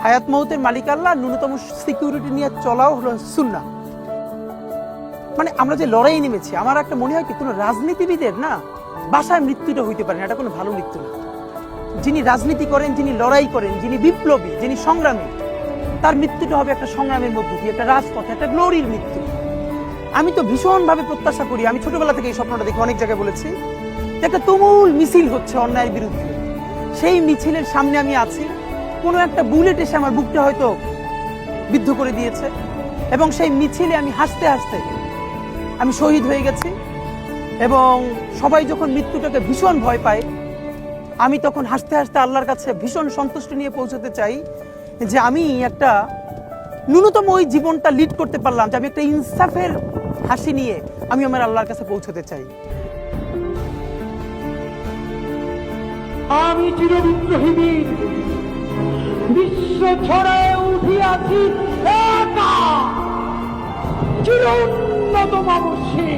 হায়াত মৌতের মালিক আল্লাহ, ন্যূনতম সিকিউরিটি নিয়ে চলাও হলো সুন্নাহ। মানে আমরা যে লড়াই নেমেছি, আমার একটা মনে হয় কি, কোনো রাজনীতিবিদের না বাসায় মৃত্যুটা হইতে পারে না, এটা কোনো ভালো মৃত্যু না। যিনি রাজনীতি করেন, যিনি লড়াই করেন, যিনি বিপ্লবী, যিনি সংগ্রামী, তার মৃত্যুটা হবে একটা সংগ্রামের মধ্য দিয়ে, একটা রাজপথে, একটা গ্লোরির মৃত্যু। আমি তো ভীষণভাবে প্রত্যাশা করি, আমি ছোটবেলা থেকে এই স্বপ্নটা দেখি, অনেক জায়গায় বলেছি, যে একটা তুমুল মিছিল হচ্ছে অন্যায়ের বিরুদ্ধে, সেই মিছিলের সামনে আমি আছি, কোনো একটা বুলেট এসে আমার বুকটা হয়তো বিদ্ধ করে দিয়েছে, এবং সেই মিছিলে আমি হাসতে হাসতে আমি শহীদ হয়ে গেছি। এবং সবাই যখন মৃত্যুটাকে ভীষণ ভয় পায়, আমি তখন হাসতে হাসতে আল্লাহর কাছে ভীষণ সন্তুষ্টি নিয়ে পৌঁছতে চাই যে আমি একটা ন্যূনতম ওই জীবনটা লিড করতে পারলাম, যে আমি একটা ইনসাফের হাসি নিয়ে আমি আমার আল্লাহর কাছে পৌঁছতে চাই। আমি চিরবিদ্রোহী বীর, বিশ্ব ছড়ায় উঠিয়াছি একা, চির উন্নত মানসী।